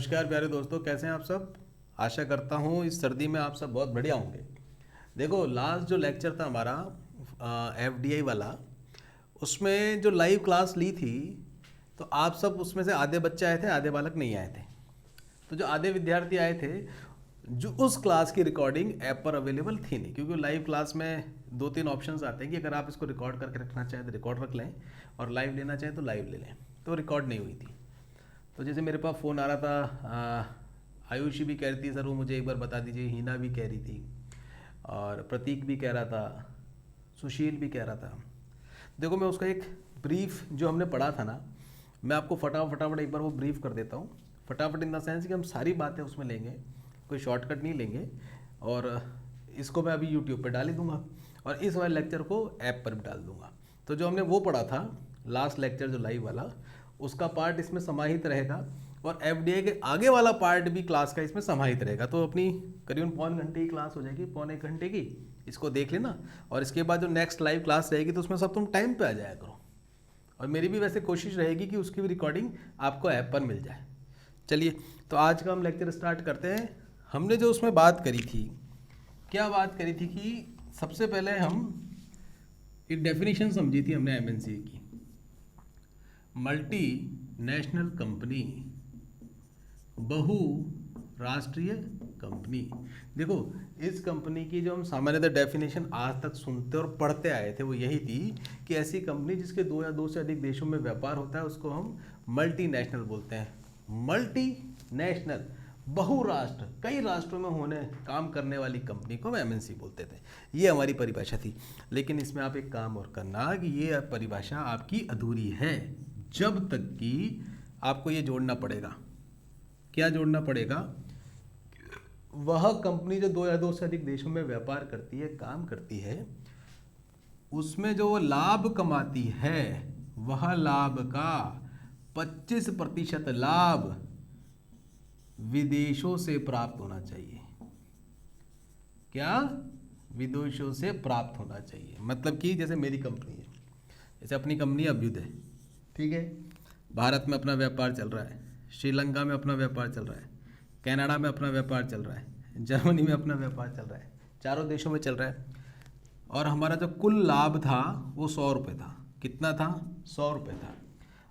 नमस्कार प्यारे दोस्तों, कैसे हैं आप सब। आशा करता हूँ इस सर्दी में आप सब बहुत बढ़िया होंगे। देखो, लास्ट जो लेक्चर था हमारा एफडीआई वाला, उसमें जो लाइव क्लास ली थी, तो आप सब उसमें से आधे बच्चे आए थे, आधे बालक नहीं आए थे। तो जो आधे विद्यार्थी आए थे, जो उस क्लास की रिकॉर्डिंग ऐप पर अवेलेबल थी नहीं, क्योंकि लाइव क्लास में 2-3 ऑप्शंस आते हैं कि अगर आप इसको रिकॉर्ड करके रखना चाहें तो रिकॉर्ड रख लें, और लाइव लेना चाहें तो लाइव ले लें। तो रिकॉर्ड नहीं हुई थी। तो जैसे मेरे पास फ़ोन आ रहा था, आयुषी भी कह रही थी सर वो मुझे एक बार बता दीजिए, हीना भी कह रही थी, और प्रतीक भी कह रहा था, सुशील भी कह रहा था। देखो, मैं उसका एक ब्रीफ जो हमने पढ़ा था ना, मैं आपको फटाफट एक बार वो ब्रीफ कर देता हूँ। फटाफट इन द सेंस कि हम सारी बातें उसमें लेंगे, कोई शॉर्टकट नहीं लेंगे, और इसको मैं अभी यूट्यूब पे डाल ही दूँगा, और इस वाले लेक्चर को ऐप पर भी डाल दूँगा। तो जो हमने वो पढ़ा था लास्ट लेक्चर जो लाइव वाला, उसका पार्ट इसमें समाहित रहेगा, और एफडीए के आगे वाला पार्ट भी क्लास का इसमें समाहित रहेगा। तो अपनी करीबन पौन घंटे की क्लास हो जाएगी, पौने एक घंटे की। इसको देख लेना, और इसके बाद जो नेक्स्ट लाइव क्लास रहेगी तो उसमें सब तुम टाइम पे आ जाया करो, और मेरी भी वैसे कोशिश रहेगी कि उसकी भी रिकॉर्डिंग आपको ऐप पर मिल जाए। चलिए, तो आज का हम लेक्चर स्टार्ट करते हैं। हमने जो उसमें बात करी थी, क्या बात करी थी कि सबसे पहले हम एक डेफिनेशन समझी थी हमने एमएनसी की, मल्टी नेशनल कंपनी, बहुराष्ट्रीय कंपनी। देखो, इस कंपनी की जो हम सामान्यतः डेफिनेशन आज तक सुनते और पढ़ते आए थे वो यही थी कि ऐसी कंपनी जिसके 2 या 2 से अधिक देशों में व्यापार होता है उसको हम मल्टी नेशनल बोलते हैं। मल्टी नेशनल, बहुराष्ट्र, कई राष्ट्रों में होने काम करने वाली कंपनी को हम एमएनसी बोलते थे। ये हमारी परिभाषा थी। लेकिन इसमें आप एक काम और करना कि ये परिभाषा आपकी अधूरी है जब तक कि आपको ये जोड़ना पड़ेगा। क्या जोड़ना पड़ेगा? वह कंपनी जो 2 या 2 से अधिक देशों में व्यापार करती है, काम करती है, उसमें जो वो लाभ कमाती है, वह लाभ का 25% लाभ विदेशों से प्राप्त होना चाहिए। क्या? विदेशों से प्राप्त होना चाहिए। मतलब कि जैसे मेरी कंपनी है, जैसे अपनी कंपनी अभ्युदय, ठीक है, भारत में अपना व्यापार चल रहा है, श्रीलंका में अपना व्यापार चल रहा है, कनाडा में अपना व्यापार चल रहा है, जर्मनी में अपना व्यापार चल रहा है, चारों देशों में चल रहा है, और हमारा जो कुल लाभ था वो 100 रुपये था। कितना था? 100 रुपये था।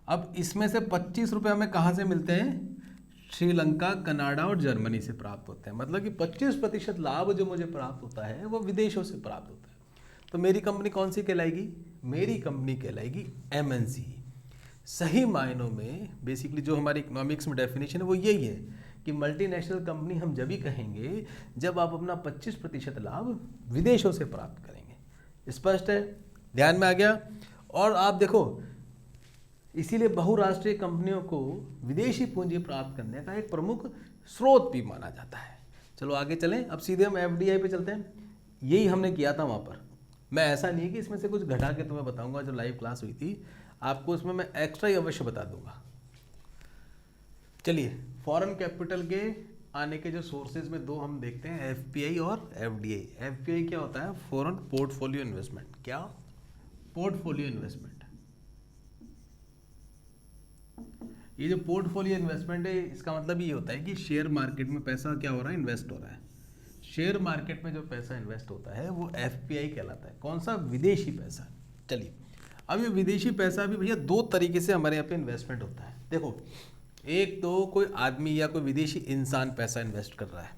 अब इसमें से 25 रुपये हमें कहाँ से मिलते हैं? श्रीलंका, कनाडा और जर्मनी से प्राप्त होते हैं। मतलब कि 25% लाभ जो मुझे प्राप्त होता है वो विदेशों से प्राप्त होता है। तो मेरी कंपनी कौन सी कहलाएगी? मेरी कंपनी कहलाएगी एमएनसी। सही मायनों में बेसिकली जो हमारी इकोनॉमिक्स में डेफिनेशन है वो यही है कि मल्टीनेशनल कंपनी हम जब भी कहेंगे जब आप अपना 25% लाभ विदेशों से प्राप्त करेंगे। स्पष्ट है? ध्यान में आ गया? और आप देखो, इसीलिए बहुराष्ट्रीय कंपनियों को विदेशी पूंजी प्राप्त करने का एक प्रमुख स्रोत भी माना जाता है। चलो आगे चलें, अब सीधे हम एफडीआई पे चलते हैं। यही हमने किया था वहाँ पर। मैं ऐसा नहीं है कि इसमें से कुछ घटा के तुम्हें बताऊंगा। जो लाइव क्लास हुई थी आपको उसमें मैं एक्स्ट्रा ही अवश्य बता दूंगा। चलिए, फॉरेन कैपिटल के आने के जो सोर्सेज में 2 हम देखते हैं, एफपीआई और एफडीआई। एफपीआई क्या होता है? Foreign portfolio investment. क्या? Portfolio investment. ये जो पोर्टफोलियो इन्वेस्टमेंट है, इसका मतलब ये होता है कि शेयर मार्केट में पैसा क्या हो रहा है? इन्वेस्ट हो रहा है। शेयर मार्केट में जो पैसा इन्वेस्ट होता है वो एफपीआई कहलाता है। कौन सा? विदेशी पैसा। चलिए, अब ये विदेशी पैसा भी भैया 2 तरीके से हमारे यहाँ पे इन्वेस्टमेंट होता है। देखो, एक तो कोई आदमी या कोई विदेशी इंसान पैसा इन्वेस्ट कर रहा है,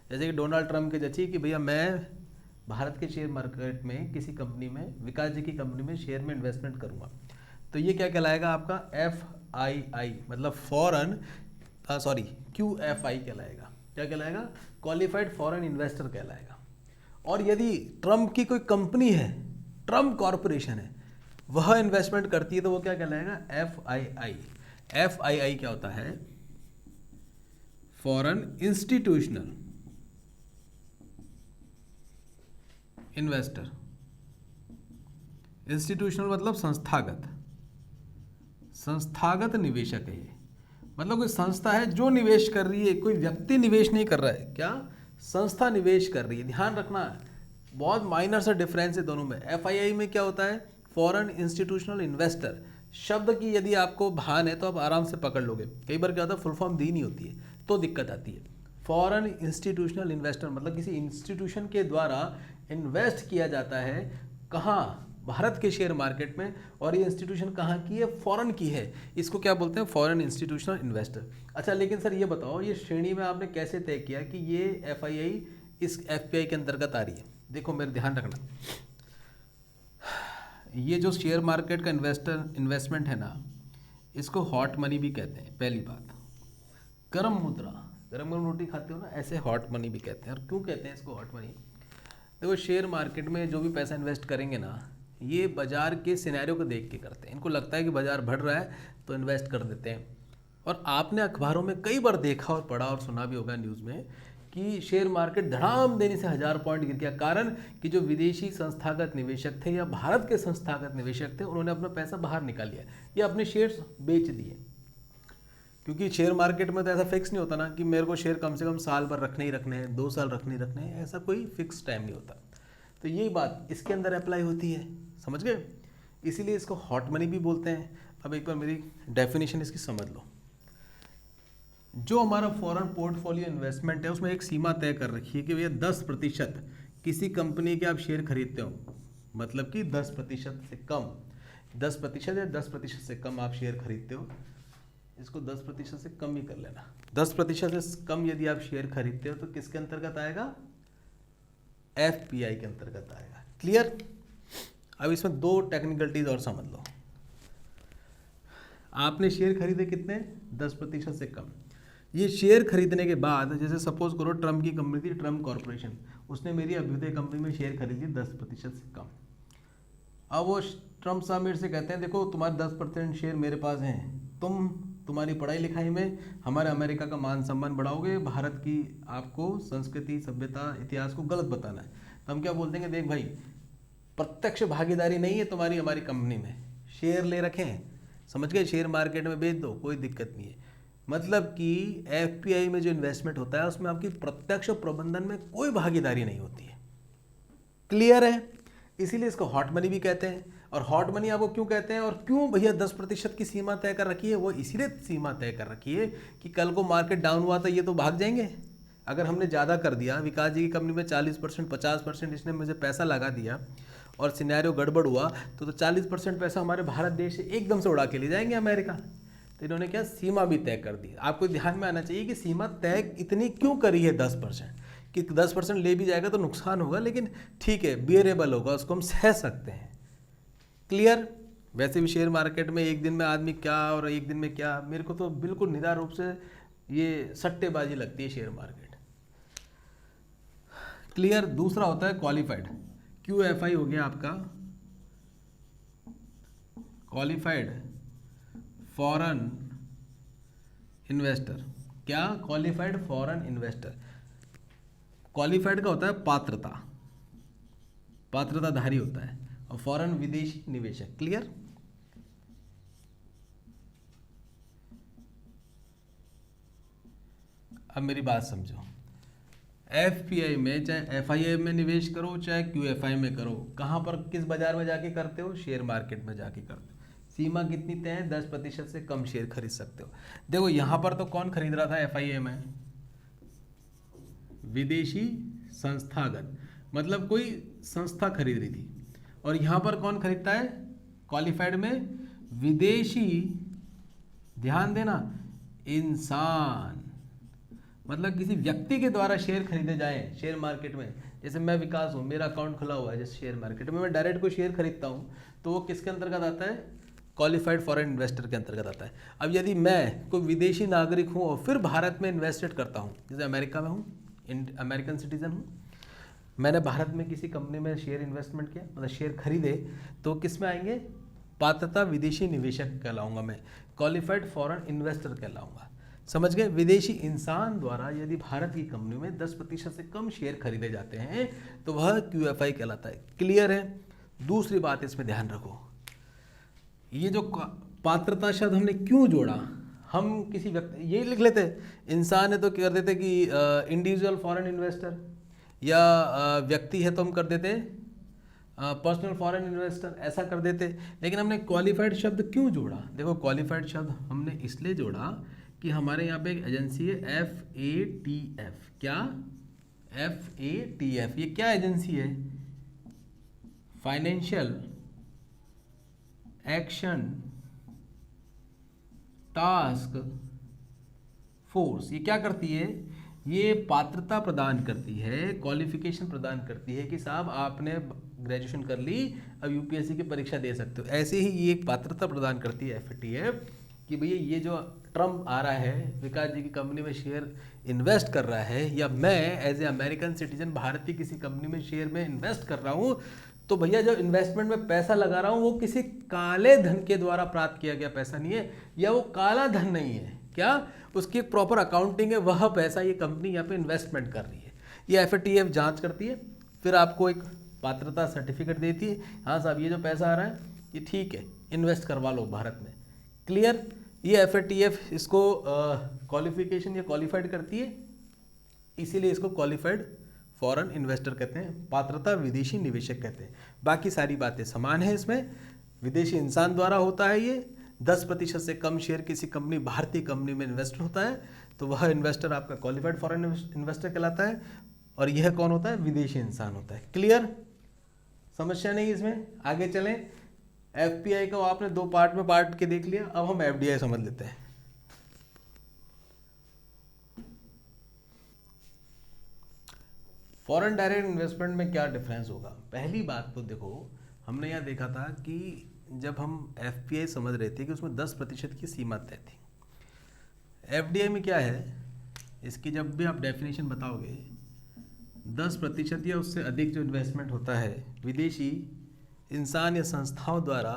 जैसे कि डोनाल्ड ट्रंप के जैसे कि भैया मैं भारत के शेयर मार्केट में किसी कंपनी में, विकास जी की कंपनी में शेयर में इन्वेस्टमेंट करूँगा, तो ये क्या कहलाएगा आपका? FII, मतलब फॉरेन, QFI कहलाएगा। क्या कहलाएगा? क्वालिफाइड फॉरेन इन्वेस्टर कहलाएगा। और यदि ट्रंप की कोई कंपनी है, ट्रंप कॉरपोरेशन है, वह इन्वेस्टमेंट करती है तो वो क्या कहलाएगा? FII। FII क्या होता है? Foreign institutional investor. इंस्टीट्यूशनल मतलब संस्थागत, संस्थागत निवेशक है ये। मतलब कोई संस्था है जो निवेश कर रही है, कोई व्यक्ति निवेश नहीं कर रहा है। क्या? संस्था निवेश कर रही है। ध्यान रखना, बहुत माइनर सा डिफरेंस है दोनों में। FII में क्या होता है? Foreign institutional investor. शब्द की यदि आपको भान है तो आप आराम से पकड़ लोगे। कई बार क्या होता है, फुल फॉर्म दी नहीं होती है, तो दिक्कत आती है। फॉरेन इंस्टीट्यूशनल इन्वेस्टर मतलब किसी इंस्टीट्यूशन के द्वारा इन्वेस्ट किया जाता है कहाँ, भारत के शेयर मार्केट में, और ये इंस्टीट्यूशन कहाँ की है, फॉरेन की है, इसको क्या बोलते हैं, फॉरेन इंस्टीट्यूशनल इन्वेस्टर। अच्छा लेकिन सर ये बताओ, ये श्रेणी में आपने कैसे तय किया कि ये एफआईआई इस एफपीआई के अंतर्गत आ रही है? देखो मेरे ध्यान रखना, ये जो शेयर मार्केट का इन्वेस्टमेंट है ना, इसको हॉट मनी भी कहते हैं। पहली बात, गर्म मुद्रा, गर्म गर्म रोटी खाते हो ना, ऐसे हॉट मनी भी कहते हैं। और क्यों कहते हैं इसको हॉट मनी? देखो शेयर मार्केट में जो भी पैसा इन्वेस्ट करेंगे ना, ये बाजार के सिनेरियो को देख के करते हैं। इनको लगता है कि बाजार बढ़ रहा है तो इन्वेस्ट कर देते हैं। और आपने अखबारों में कई बार देखा और पढ़ा और सुना भी होगा न्यूज़ में कि शेयर मार्केट धड़ाम देने से 1000 पॉइंट गिर गया। कारण कि जो विदेशी संस्थागत निवेशक थे या भारत के संस्थागत निवेशक थे, उन्होंने अपना पैसा बाहर निकाल लिया या अपने शेयर्स बेच दिए। क्योंकि शेयर मार्केट में तो ऐसा फिक्स नहीं होता ना कि मेरे को शेयर कम से कम साल भर रखने ही रखने हैं, 2 साल रखने ही रखने हैं, ऐसा कोई फिक्स टाइम नहीं होता। तो यही बात इसके अंदर अप्लाई होती है, समझ गए? इसीलिए इसको हॉट मनी भी बोलते हैं। अब एक बार मेरी डेफिनेशन इसकी समझ लो। जो हमारा फॉरेन पोर्टफोलियो इन्वेस्टमेंट है उसमें एक सीमा तय कर रखी है कि भैया 10% किसी कंपनी के आप शेयर खरीदते हो, मतलब कि 10% से कम, 10% या 10% से कम आप शेयर खरीदते हो, इसको 10% से कम ही कर लेना। 10% से कम यदि आप शेयर खरीदते हो तो किसके अंतर्गत आएगा? एफपीआई के अंतर्गत आएगा। क्लियर? अब इसमें 2 टेक्निकलिटीज और समझ लो। आपने शेयर खरीदे कितने? 10% से कम। ये शेयर खरीदने के बाद, जैसे सपोज करो ट्रम्प की कंपनी थी, ट्रम्प कॉर्पोरेशन, उसने मेरी अभ्युदय कंपनी में शेयर खरीद लिए 10% से कम। अब वो ट्रम्प साहब मेरे से कहते हैं देखो तुम्हारे 10% शेयर मेरे पास हैं, तुम्हारी पढ़ाई लिखाई में हमारे अमेरिका का मान सम्मान बढ़ाओगे, भारत की आपको संस्कृति सभ्यता इतिहास को गलत बताना है। तो हम क्या बोल देंगे, देख भाई प्रत्यक्ष भागीदारी नहीं है तुम्हारी हमारी कंपनी में, शेयर ले रखे हैं, समझ गए, शेयर मार्केट में बेच दो, कोई दिक्कत नहीं है। मतलब कि एफपीआई में जो इन्वेस्टमेंट होता है उसमें आपकी प्रत्यक्ष प्रबंधन में कोई भागीदारी नहीं होती है। क्लियर है? इसीलिए इसको हॉट मनी भी कहते हैं। और हॉट मनी आपको क्यों कहते हैं और क्यों भैया 10% की सीमा तय कर रखी है? वो इसीलिए सीमा तय कर रखी है कि कल को मार्केट डाउन हुआ तो ये तो भाग जाएंगे। अगर हमने ज़्यादा कर दिया, विकास जी की कंपनी में 40% 50% इसने मुझे पैसा लगा दिया और सिनेरियो गड़बड़ हुआ तो 40% पैसा हमारे भारत देश से एकदम से उड़ा के ले जाएंगे अमेरिका। तो इन्होंने क्या सीमा भी तय कर दी। आपको ध्यान में आना चाहिए कि सीमा तय इतनी क्यों करी है 10%, कि 10% ले भी जाएगा तो नुकसान होगा, लेकिन ठीक है बियरेबल होगा, उसको हम सह सकते हैं। क्लियर? वैसे भी शेयर मार्केट में एक दिन में आदमी क्या और एक दिन में क्या, मेरे को तो बिल्कुल निरार रूप से ये सट्टेबाजी लगती है शेयर मार्केट। क्लियर? दूसरा होता है क्वालिफाइड, QFI हो गया आपका, क्वालिफाइड फॉरेन इन्वेस्टर। क्या? Qualified foreign investor. क्वालिफाइड का होता है पात्रता, पात्रताधारी होता है, और फॉरेन विदेशी निवेशक। क्लियर? अब मेरी बात समझो, एफपीआई में चाहे एफआईआई में निवेश करो चाहे क्यूएफआई में करो, कहाँ पर किस बाजार में जाके करते हो? शेयर मार्केट में जाके करते हो। सीमा कितनी तय है? 10% से कम शेयर खरीद सकते हो। देखो यहाँ पर तो कौन खरीद रहा था एफआईआई में? विदेशी संस्थागत, मतलब कोई संस्था खरीद रही थी। और यहाँ पर कौन खरीदता है? क्वालिफाइड में विदेशी, ध्यान देना, इंसान, मतलब किसी व्यक्ति के द्वारा शेयर खरीदे जाएं शेयर मार्केट में। जैसे मैं विकास हूँ, मेरा अकाउंट खुला हुआ है जैसे शेयर मार्केट में, मैं डायरेक्ट कोई शेयर खरीदता हूँ तो वो किसके अंतर्गत आता है? क्वालिफाइड फॉरेन इन्वेस्टर के अंतर्गत आता है। अब यदि मैं कोई विदेशी नागरिक हूँ और फिर भारत में इन्वेस्टेड करता हूँ, जैसे अमेरिका में हूँ, अमेरिकन सिटीजन हूँ, मैंने भारत में किसी कंपनी में शेयर इन्वेस्टमेंट किया, मतलब शेयर खरीदे, तो किस में आएंगे? पात्रता विदेशी निवेशक कहलाऊंगा मैं, क्वालिफाइड फॉरेन इन्वेस्टर कहलाऊंगा। समझ गए? विदेशी इंसान द्वारा यदि भारत की कंपनी में 10% से कम शेयर खरीदे जाते हैं तो वह QFI कहलाता है। क्लियर है? दूसरी बात इसमें ध्यान रखो, ये जो पात्रता शब्द हमने क्यों जोड़ा? हम किसी व्यक्ति, ये लिख लेते इंसान है तो क्या कर देते कि इंडिविजुअल फॉरेन इन्वेस्टर, या व्यक्ति है तो हम कर देते पर्सनल फॉरेन इन्वेस्टर, ऐसा कर देते। लेकिन हमने क्वालिफाइड शब्द क्यों जोड़ा? देखो क्वालिफाइड शब्द हमने इसलिए जोड़ा कि हमारे यहाँ पे एक एजेंसी है FATF। क्या? FATF। ये क्या एजेंसी है? Financial action task force. ये क्या करती है? ये पात्रता प्रदान करती है, क्वालिफिकेशन प्रदान करती है कि साहब आपने ग्रेजुएशन कर ली, अब यूपीएससी की परीक्षा दे सकते हो। ऐसे ही ये एक पात्रता प्रदान करती है FATF कि भैया ये जो ट्रम्प आ रहा है, विकास जी की कंपनी में शेयर इन्वेस्ट कर रहा है, या मैं एज ए अमेरिकन सिटीजन भारतीय किसी कंपनी में शेयर में इन्वेस्ट कर रहा हूँ, तो भैया जो इन्वेस्टमेंट में पैसा लगा रहा हूँ वो किसी काले धन के द्वारा प्राप्त किया गया पैसा नहीं है, या वो काला धन नहीं है। क्या? उसकी एक प्रॉपर अकाउंटिंग है, वह पैसा ये कंपनी यहाँ पे इन्वेस्टमेंट कर रही है। ये FATF जांच करती है, फिर आपको एक पात्रता सर्टिफिकेट देती है, हाँ साहब ये जो पैसा आ रहा है ये ठीक है, इन्वेस्ट करवा लो भारत में। क्लियर? ये FATF इसको क्वालिफिकेशन या क्वालिफाइड करती है, इसीलिए इसको क्वालिफाइड फॉरेन इन्वेस्टर कहते हैं, पात्रता विदेशी निवेशक कहते हैं। बाकी सारी बातें समान है इसमें। विदेशी इंसान द्वारा होता है ये। 10% से कम शेयर किसी कंपनी भारतीय कंपनी में इन्वेस्ट होता है तो वह इन्वेस्टर आपका क्वालिफाइड फॉरेन इन्वेस्टर कहलाता है, और यह कौन होता है? विदेशी इंसान होता है। क्लियर? समस्या नहीं इसमें। आगे चलें। FPI को आपने 2 पार्ट में बांट के देख लिया, अब हम FDI समझ लेते हैं। फॉरेन डायरेक्ट इन्वेस्टमेंट में क्या डिफरेंस होगा? पहली बात तो देखो, हमने यहाँ देखा था कि जब हम FPI समझ रहे थे कि उसमें 10% की सीमा तय थी। FDI में क्या है, इसकी जब भी आप डेफिनेशन बताओगे, 10% या उससे अधिक जो इन्वेस्टमेंट होता है विदेशी इंसान या संस्थाओं द्वारा,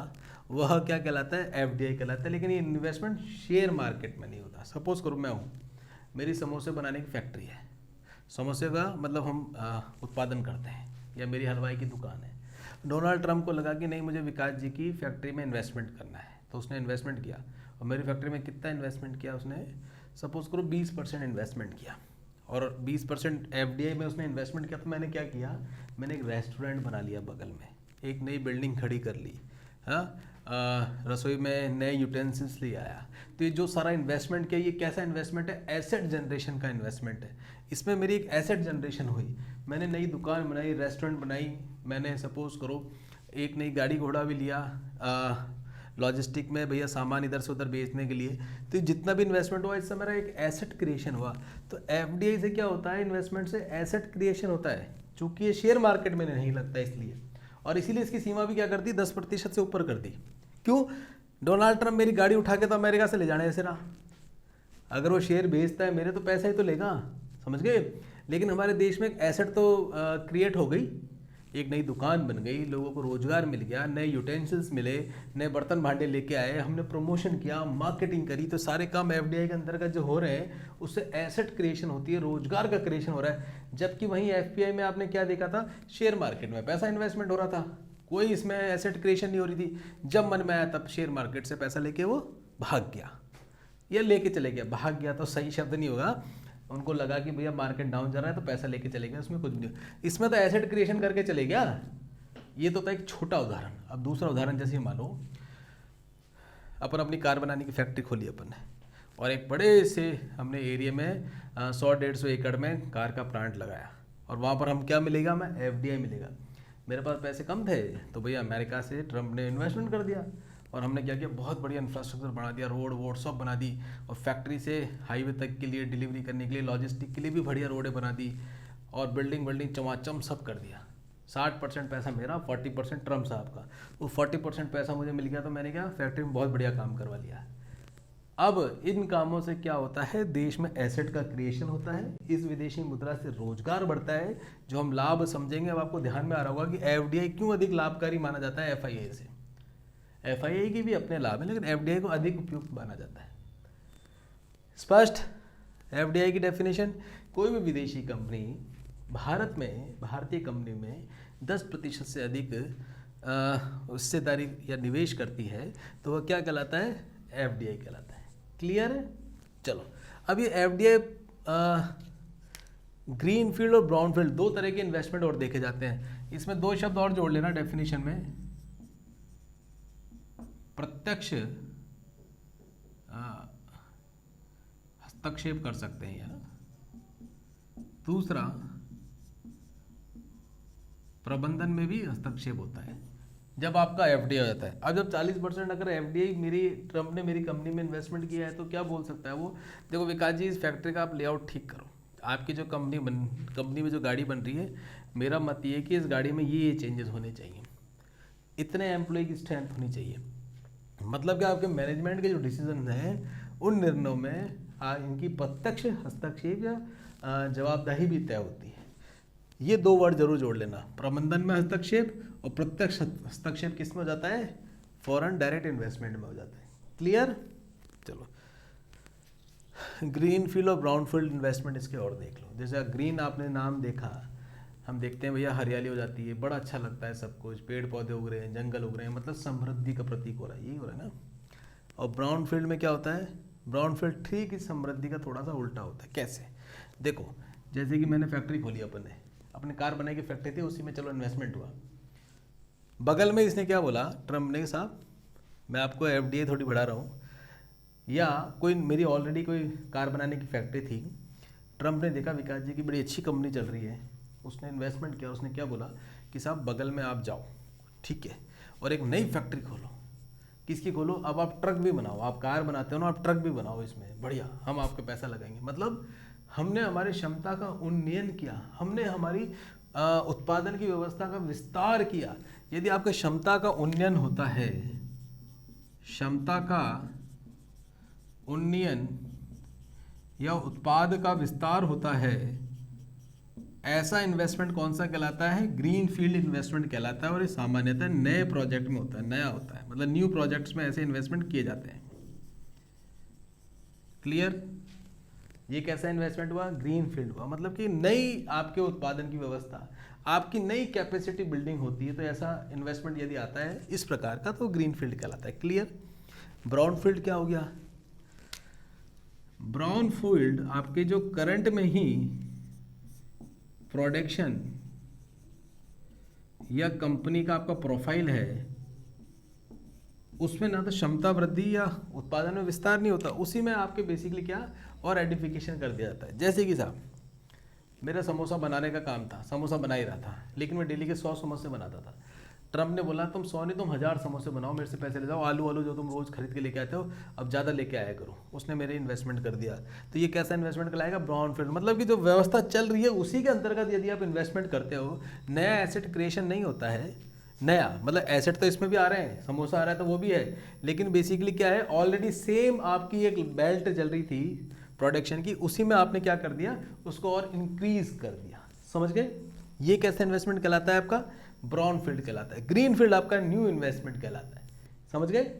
वह क्या कहलाता है? FDI कहलाता है। लेकिन ये इन्वेस्टमेंट शेयर मार्केट में नहीं होता। सपोज करो मैं हूँ, मेरी समोसे बनाने की फैक्ट्री है, समोसे का मतलब हम उत्पादन करते हैं, या मेरी हलवाई की दुकान है। डोनाल्ड ट्रंप को लगा कि नहीं, मुझे विकास जी की फैक्ट्री में इन्वेस्टमेंट करना है, तो उसने इन्वेस्टमेंट किया। और मेरी फैक्ट्री में कितना इन्वेस्टमेंट किया उसने? सपोज करो 20% इन्वेस्टमेंट किया, और 20% FDI में उसने इन्वेस्टमेंट किया। तो मैंने क्या किया? मैंने एक रेस्टोरेंट बना लिया बगल में, एक नई बिल्डिंग खड़ी कर ली, हाँ, रसोई में नए यूटेंसिल्स ले आया। तो ये जो सारा इन्वेस्टमेंट किया, ये कैसा इन्वेस्टमेंट है? एसेट जनरेशन का इन्वेस्टमेंट है। इसमें मेरी एक एसेट जनरेशन हुई, मैंने नई दुकान बनाई, रेस्टोरेंट बनाई, मैंने सपोज करो एक नई गाड़ी घोड़ा भी लिया, लॉजिस्टिक में भैया सामान इधर से उधर बेचने के लिए। तो जितना भी इन्वेस्टमेंट हुआ, इससे मेरा एक एसेट क्रिएशन हुआ। तो FDI से क्या होता है? इन्वेस्टमेंट से एसेट क्रिएशन होता है, चूँकि ये शेयर मार्केट में नहीं लगता इसलिए, और इसीलिए इसकी सीमा भी क्या कर दी? 10% से ऊपर कर दी। क्यों? डोनाल्ड ट्रंप मेरी गाड़ी उठा के तो अमेरिका से ले जाने ऐसे रहा, अगर वो शेयर बेचता है मेरे तो पैसा ही तो लेगा, समझ गए? लेकिन हमारे देश में एक एसेट तो क्रिएट हो गई, एक नई दुकान बन गई, लोगों को रोजगार मिल गया, नए यूटेंसिल्स मिले, नए बर्तन भांडे लेके आए, हमने प्रमोशन किया, मार्केटिंग करी। तो सारे काम FDI के अंतर्गत जो हो रहे हैं उससे एसेट क्रिएशन होती है, रोजगार का क्रिएशन हो रहा है। जबकि वहीं FPI में आपने क्या देखा था? शेयर मार्केट में पैसा इन्वेस्टमेंट हो रहा था, कोई इसमें एसेट क्रिएशन नहीं हो रही थी। जब मन में आया तब शेयर मार्केट से पैसा लेके वो भाग गया, या लेके चले गया। भाग गया तो सही शब्द नहीं होगा, उनको लगा कि भैया मार्केट डाउन जा रहा है तो पैसा लेके चले गए, उसमें कुछ नहीं। इसमें तो एसेट क्रिएशन करके चले गया। ये तो था एक छोटा उदाहरण। अब दूसरा उदाहरण, जैसे मान लो अपन अपनी कार बनाने की फैक्ट्री खोली अपन ने, और एक बड़े से हमने एरिया में 100-150 एकड़ में कार का प्लांट लगाया, और वहाँ पर हम क्या मिलेगा? हमें FDI मिलेगा। मेरे पास पैसे कम थे तो भैया अमेरिका से ट्रंप ने इन्वेस्टमेंट कर दिया, और हमने क्या किया? बहुत बढ़िया इंफ्रास्ट्रक्चर बना दिया, रोड वोड सब बना दी, और फैक्ट्री से हाईवे तक के लिए डिलीवरी करने के लिए, लॉजिस्टिक के लिए भी बढ़िया रोडें बना दी, और बिल्डिंग चमाचम सब कर दिया। 60% पैसा मेरा, 40% ट्रम्प साहब का। वो 40% पैसा मुझे मिल गया, तो मैंने क्या? फैक्ट्री में बहुत बढ़िया काम करवा लिया। अब इन कामों से क्या होता है? देश में एसेट का क्रिएशन होता है, इस विदेशी मुद्रा से रोजगार बढ़ता है, जो हम लाभ समझेंगे। अब आपको ध्यान में आ रहा होगा कि FDI क्यों अधिक लाभकारी माना जाता है FII से। FII की भी अपने लाभ हैं, लेकिन FDI को अधिक उपयुक्त माना जाता है। स्पष्ट? FDI की डेफिनेशन, कोई भी विदेशी कंपनी भारत में, भारतीय कंपनी में 10% से अधिक हिस्सेदारी या निवेश करती है तो वह क्या कहलाता है? FDI कहलाता है। क्लियर है? चलो, अब ये FDI ग्रीन फील्ड और ब्राउन फील्ड, 2 तरह के इन्वेस्टमेंट और देखे जाते हैं। इसमें 2 शब्द और जोड़ लेना डेफिनेशन में, प्रत्यक्ष हस्तक्षेप कर सकते हैं यहाँ। दूसरा, प्रबंधन में भी हस्तक्षेप होता है जब आपका एफडीआई हो जाता है। अब जब 40% अगर एफडीआई मेरी ट्रम्प ने मेरी कंपनी में इन्वेस्टमेंट किया है तो क्या बोल सकता है वो, देखो विकास जी इस फैक्ट्री का आप लेआउट ठीक करो, आपकी जो कंपनी में जो गाड़ी बन रही है, मेरा मत ये है कि इस गाड़ी में ये चेंजेस होने चाहिए, इतने एम्प्लॉय की स्ट्रेंथ होनी चाहिए। मतलब कि आपके मैनेजमेंट के जो डिसीजन हैं उन निर्णयों में इनकी प्रत्यक्ष हस्तक्षेप या जवाबदेही भी तय होती है। ये दो वर्ड जरूर जोड़ लेना, प्रबंधन में हस्तक्षेप और प्रत्यक्ष हस्तक्षेप किस में हो जाता है, फॉरेन डायरेक्ट इन्वेस्टमेंट में हो जाता है। क्लियर? चलो, ग्रीन फील्ड और ब्राउन फील्ड इन्वेस्टमेंट इसके और देख लो। जैसे ग्रीन आपने नाम देखा, हम देखते हैं भैया हरियाली हो जाती है, बड़ा अच्छा लगता है सब कुछ, पेड़ पौधे उग रहे हैं, जंगल उग रहे हैं, मतलब समृद्धि का प्रतीक हो रहा है, यही हो रहा है ना। और ब्राउन फील्ड में क्या होता है, ब्राउन फील्ड ठीक इस समृद्धि का थोड़ा सा उल्टा होता है। कैसे? देखो, जैसे कि मैंने फैक्ट्री खोली, अपने कार बनाई की फैक्ट्री थी, उसी में चलो इन्वेस्टमेंट हुआ। बगल में इसने क्या बोला, ट्रम्प ने, साहब मैं आपको एफडीआई थोड़ी बढ़ा रहा हूँ, या कोई मेरी ऑलरेडी कोई कार बनाने की फैक्ट्री थी, ट्रम्प ने देखा विकास जी की बड़ी अच्छी कंपनी चल रही है, उसने इन्वेस्टमेंट किया, उसने क्या बोला कि साहब बगल में आप जाओ, ठीक है, और एक नई फैक्ट्री खोलो। किसकी खोलो? अब आप ट्रक भी बनाओ, आप कार बनाते हो ना, आप ट्रक भी बनाओ इसमें, बढ़िया, हम आपके पैसा लगाएंगे। मतलब हमने हमारी क्षमता का उन्नयन किया, हमने हमारी उत्पादन की व्यवस्था का विस्तार किया। यदि आपके क्षमता का उन्नयन होता है, क्षमता का उन्नयन या उत्पाद का विस्तार होता है, ऐसा इन्वेस्टमेंट कौन सा कहलाता है? ग्रीन फील्ड इन्वेस्टमेंट कहलाता है। और ये सामान्यतः नए प्रोजेक्ट में होता है, नया होता है, मतलब न्यू प्रोजेक्ट्स में ऐसे इन्वेस्टमेंट किए जाते हैं। क्लियर? ये कैसा इन्वेस्टमेंट हुआ? ग्रीन फील्ड हुआ। मतलब कि नई आपके उत्पादन की व्यवस्था, आपकी नई कैपेसिटी बिल्डिंग होती है, तो ऐसा इन्वेस्टमेंट यदि आता है इस प्रकार का, तो ग्रीन फील्ड कहलाता है। क्लियर? ब्राउन फील्ड क्या हो गया? ब्राउन फील्ड आपके जो करंट में ही प्रोडक्शन या कंपनी का आपका प्रोफाइल है, उसमें ना तो क्षमता वृद्धि या उत्पादन में विस्तार नहीं होता, उसी में आपके बेसिकली क्या और एडिफिकेशन कर दिया जाता है। जैसे कि साहब मेरा समोसा बनाने का काम था, समोसा बना ही रहा था, लेकिन मैं डेली के 100 समोसे बनाता था। ट्रम्प ने बोला तुम 100 नहीं, तुम 1000 समोसे बनाओ, मेरे से पैसे ले जाओ, आलू जो तुम रोज खरीद के लेके आते हो अब ज़्यादा लेके आया करो। उसने मेरे इन्वेस्टमेंट कर दिया। तो ये कैसा इन्वेस्टमेंट कहलाएगा? Brown field. मतलब कि जो व्यवस्था चल रही है उसी के अंतर्गत यदि आप इन्वेस्टमेंट करते हो, नया एसेट क्रिएशन नहीं होता है। नया मतलब एसेट तो इसमें भी आ रहे हैं, समोसा आ रहा है तो वो भी है, लेकिन बेसिकली क्या है, ऑलरेडी सेम आपकी एक बेल्ट चल रही थी प्रोडक्शन की, उसी में आपने क्या कर दिया, उसको और इंक्रीज कर दिया। समझ गए? ये कैसा इन्वेस्टमेंट कहलाता है? आपका ब्राउन फील्ड कहलाता है। ग्रीन फील्ड आपका न्यू इन्वेस्टमेंट कहलाता है। समझ गए?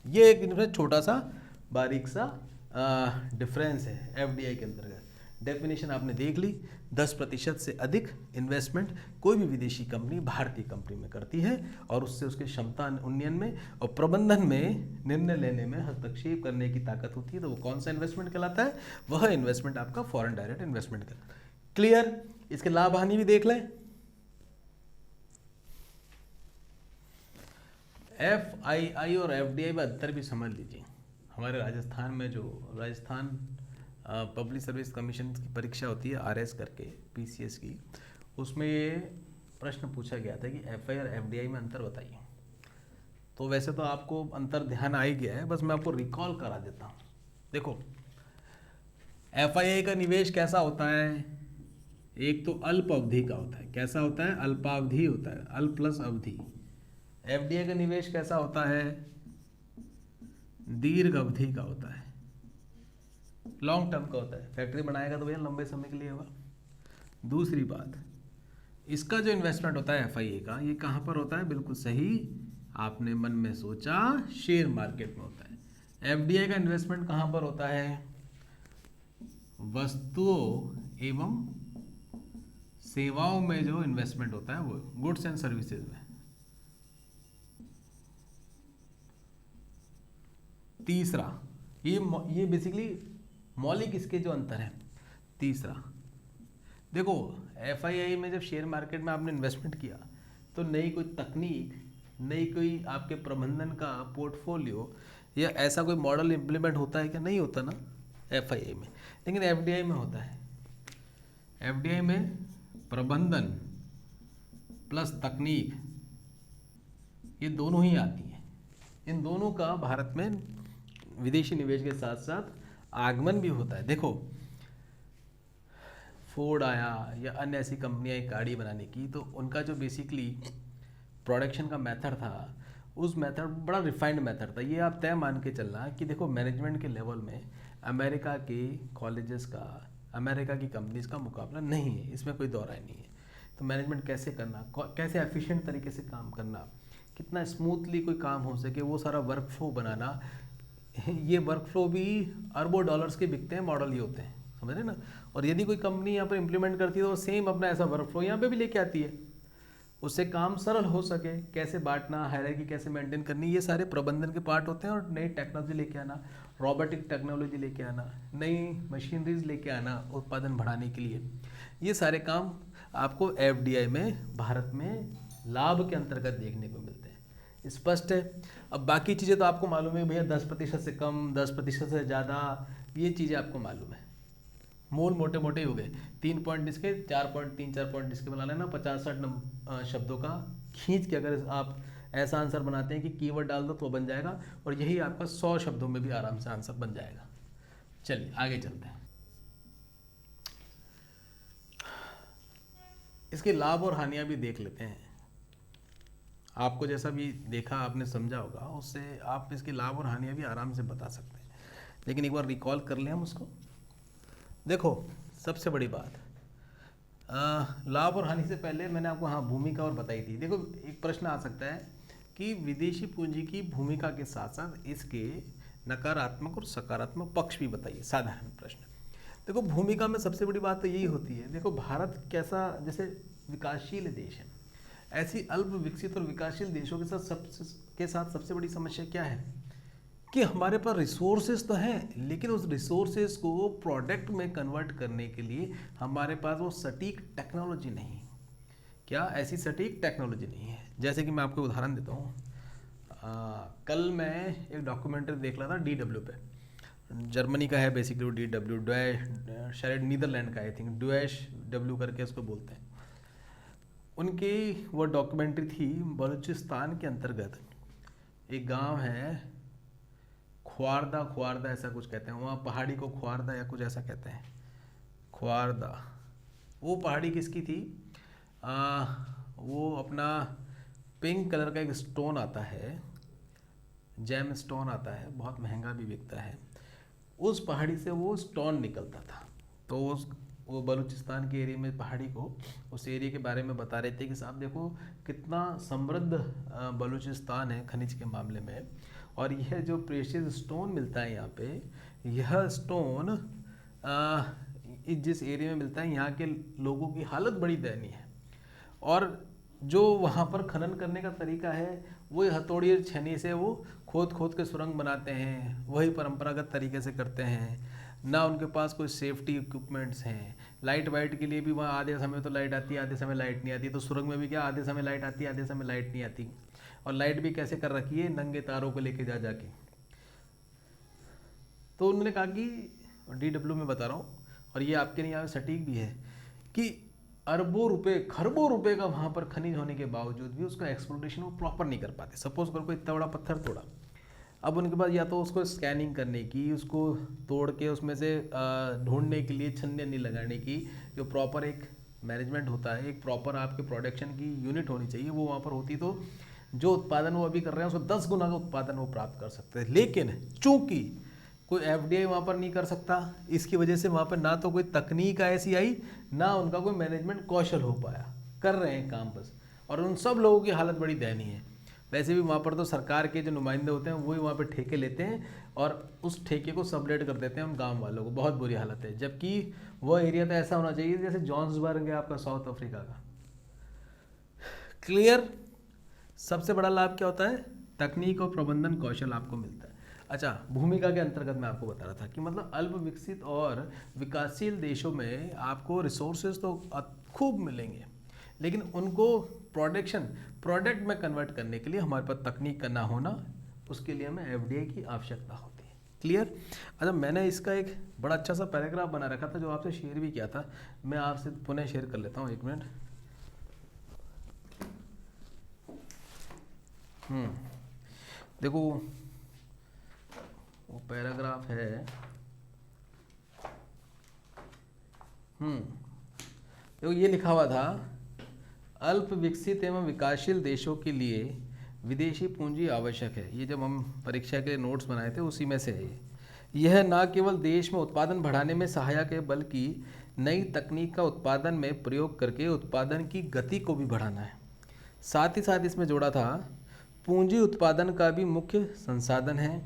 ये एक छोटा सा बारीक सा डिफरेंस है एफडीआई के अंतर्गत। डेफिनेशन आपने देख ली। 10% से अधिक इन्वेस्टमेंट कोई भी विदेशी कंपनी भारतीय कंपनी में करती है, और उससे उसके क्षमता उन्नयन में और प्रबंधन में, निर्णय लेने में हस्तक्षेप करने की ताकत होती है। तो वो कौन सा इन्वेस्टमेंट कहलाता है? वह इन्वेस्टमेंट आपका फॉरेन डायरेक्ट इन्वेस्टमेंट कहलाता है। क्लियर? इसके लाभ हानि भी देख लें। FII और FDI में अंतर भी समझ लीजिए। हमारे राजस्थान में जो राजस्थान पब्लिक सर्विस कमीशन की परीक्षा होती है RS करके, PCS की, उसमें ये प्रश्न पूछा गया था कि FI और FDI में अंतर बताइए। तो वैसे तो आपको अंतर ध्यान आ ही गया है, बस मैं आपको रिकॉल करा देता हूँ। देखो, FII का निवेश कैसा होता है? एक तो अल्प अवधि का होता है। कैसा होता है? अल्पावधि होता है, अल्प प्लस अवधि। FDI का निवेश कैसा होता है? दीर्घ अवधि का होता है, लॉन्ग टर्म का होता है। फैक्ट्री बनाएगा तो भैया लंबे समय के लिए होगा। दूसरी बात, इसका जो इन्वेस्टमेंट होता है FII का, ये कहाँ पर होता है? बिल्कुल सही आपने मन में सोचा, शेयर मार्केट में होता है। FDI का इन्वेस्टमेंट कहाँ पर होता है? वस्तुओं एवं सेवाओं में जो इन्वेस्टमेंट होता है वो गुड्स एंड सर्विसेज में। तीसरा, ये बेसिकली मौलिक इसके जो अंतर है। तीसरा, देखो FII में जब शेयर मार्केट में आपने इन्वेस्टमेंट किया तो नई कोई तकनीक, नई कोई आपके प्रबंधन का पोर्टफोलियो या ऐसा कोई मॉडल इंप्लीमेंट होता है क्या? नहीं होता ना। FII में, लेकिन FDI में होता है। FDI में प्रबंधन प्लस तकनीक, ये दोनों ही आती हैं। इन दोनों का भारत में विदेशी निवेश के साथ साथ आगमन भी होता है। देखो फोर्ड आया या अन्य ऐसी कंपनियां एक गाड़ी बनाने की, तो उनका जो बेसिकली प्रोडक्शन का मेथड था, उस मेथड बड़ा रिफाइंड मेथड था। ये आप तय मान के चलना कि देखो मैनेजमेंट के लेवल में अमेरिका के कॉलेजेस का, अमेरिका की कंपनीज का मुकाबला नहीं है, इसमें कोई दौराय नहीं है। तो मैनेजमेंट कैसे करना, कैसे एफिशिएंट तरीके से काम करना, कितना स्मूथली कोई काम हो सके, वो सारा वर्क फ्लो बनाना, ये वर्क फ्लो भी अरबों डॉलर्स के बिकते हैं, मॉडल ये होते हैं, समझ रहे ना। और यदि कोई कंपनी यहाँ पर इम्प्लीमेंट करती है तो वो सेम अपना ऐसा वर्क फ्लो यहाँ पे भी लेके आती है, उससे काम सरल हो सके। कैसे बांटना, हायरार्की कैसे मेंटेन करनी, ये सारे प्रबंधन के पार्ट होते हैं। और नई टेक्नोलॉजी लेके आना, रोबोटिक टेक्नोलॉजी लेके आना, नई मशीनरीज लेके आना उत्पादन बढ़ाने के लिए, ये सारे काम आपको FDI में भारत में लाभ के अंतर्गत देखने को मिलते हैं। स्पष्ट है। अब बाकी चीज़ें तो आपको मालूम है भैया, 10% से कम, 10% से ज़्यादा, ये चीज़ें आपको मालूम है। मोल मोटे मोटे हो गए, 3 पॉइंट इसके, 4 पॉइंट, 3-4 पॉइंट इसके बना लेना, 50-60 शब्दों का खींच के अगर आप ऐसा आंसर बनाते हैं कि कीवर्ड डाल दो तो बन जाएगा, और यही आपका 100 शब्दों में भी आराम से आंसर बन जाएगा। चलिए आगे चलते हैं। इसके लाभ और हानियां भी देख लेते हैं। आपको जैसा भी देखा, आपने समझा होगा, उससे आप इसके लाभ और हानियां भी आराम से बता सकते हैं। लेकिन एक बार रिकॉल कर लें हम उसको। देखो सबसे बड़ी बात, लाभ और हानि से पहले मैंने आपको भूमिका और बताई थी। देखो एक प्रश्न आ सकता है कि विदेशी पूंजी की भूमिका के साथ साथ इसके नकारात्मक और सकारात्मक पक्ष भी बताइए, साधारण प्रश्न। देखो भूमिका में सबसे बड़ी बात तो यही होती है, देखो भारत कैसा, जैसे विकासशील देश है, ऐसी अल्प विकसित और विकासशील देशों के साथ सबसे बड़ी समस्या क्या है कि हमारे पास रिसोर्सेज तो हैं, लेकिन उस रिसोर्सेज को प्रोडक्ट में कन्वर्ट करने के लिए हमारे पास वो सटीक टेक्नोलॉजी नहीं। क्या ऐसी सटीक टेक्नोलॉजी नहीं है? जैसे कि मैं आपको उदाहरण देता हूँ। कल मैं एक डॉक्यूमेंट्री देख रहा था DW पे, जर्मनी का है बेसिकली वो DW, शायद नीदरलैंड का, आई थिंक DW करके उसको बोलते हैं। उनकी वो डॉक्यूमेंट्री थी, बलूचिस्तान के अंतर्गत एक गांव है, ख्वारदा ऐसा कुछ कहते हैं, वहाँ पहाड़ी को ख्वारदा या कुछ ऐसा कहते हैं, ख्वारदा। वो पहाड़ी किसकी थी? वो अपना पिंक कलर का एक स्टोन आता है, जेम स्टोन आता है, बहुत महंगा भी बिकता है, उस पहाड़ी से वो स्टोन निकलता था। तो वो बलूचिस्तान के एरिया में पहाड़ी को, उस एरिया के बारे में बता रहे थे कि साहब देखो कितना समृद्ध बलूचिस्तान है खनिज के मामले में, और यह जो प्रेशियस स्टोन मिलता है यहाँ पे, यह स्टोन जिस एरिया में मिलता है, यहाँ के लोगों की हालत बड़ी दयनीय है। और जो वहाँ पर खनन करने का तरीका है, वही हथौड़ी और छेनी से वो खोद के सुरंग बनाते हैं, वही परंपरागत तरीके से करते हैं। ना उनके पास कोई सेफ्टी इक्विपमेंट्स हैं। लाइट वाइट के लिए भी वहाँ आधे समय तो लाइट आती है, आधे समय लाइट नहीं आती। तो सुरंग में भी क्या, आधे समय लाइट आती है, आधे समय लाइट नहीं आती। और लाइट भी कैसे कर रखी है, नंगे तारों को लेके जाके। तो उन्होंने कहा कि DW में बता रहा हूँ, और ये आपके लिए यहाँ सटीक भी है, कि अरबों रुपए, खरबों रुपए का वहाँ पर खनिज होने के बावजूद भी उसका एक्सप्लोरेशन वो प्रॉपर नहीं कर पाते। सपोज करो कोई इतना बड़ा पत्थर तोड़ा, अब उनके पास या तो उसको स्कैनिंग करने की, उसको तोड़ के उसमें से ढूंढने के लिए छन्नी नहीं लगाने की जो प्रॉपर एक मैनेजमेंट होता है, एक प्रॉपर आपके प्रोडक्शन की यूनिट होनी चाहिए, वो वहाँ पर होती तो जो उत्पादन वो अभी कर रहे हैं उसको 10 गुना का उत्पादन वो प्राप्त कर सकते हैं। लेकिन चूंकि कोई FDI वहाँ पर नहीं कर सकता, इसकी वजह से वहाँ पर ना तो कोई तकनीक ऐसी आई, ना उनका कोई मैनेजमेंट कौशल हो पाया। कर रहे हैं काम बस, और उन सब लोगों की हालत बड़ी दयनीय है। वैसे भी वहाँ पर तो सरकार के जो नुमाइंदे होते हैं वही वहाँ पर ठेके लेते हैं और उस ठेके को सबलेट कर देते हैं उन गांव वालों को। बहुत बुरी हालत है। जबकि वह एरिया तो ऐसा होना चाहिए जैसे जॉन्सबर्ग है आपका साउथ अफ्रीका का। क्लियर? सबसे बड़ा लाभ क्या होता है? तकनीक और प्रबंधन कौशल आपको मिलता है। अच्छा, भूमिका के अंतर्गत मैं आपको बता रहा था कि मतलब अल्प विकसित और विकासशील देशों में आपको रिसोर्सेज तो खूब मिलेंगे, लेकिन उनको प्रोडक्ट में कन्वर्ट करने के लिए हमारे पास तकनीक का ना होना, उसके लिए हमें FDI की आवश्यकता होती है। क्लियर। अच्छा, मैंने इसका एक बड़ा अच्छा सा पैराग्राफ बना रखा था जो आपसे शेयर भी किया था, मैं आपसे पुनः शेयर कर लेता हूँ, 1 मिनट। देखो वो पैराग्राफ है, देखो ये लिखा हुआ था, अल्प विकसित एवं विकासशील देशों के लिए विदेशी पूंजी आवश्यक है। ये जब हम परीक्षा के नोट्स बनाए थे उसी में से है ये। यह न केवल देश में उत्पादन बढ़ाने में सहायक है बल्कि नई तकनीक का उत्पादन में प्रयोग करके उत्पादन की गति को भी बढ़ाना है। साथ ही साथ इसमें जोड़ा था, पूंजी उत्पादन का भी मुख्य संसाधन है।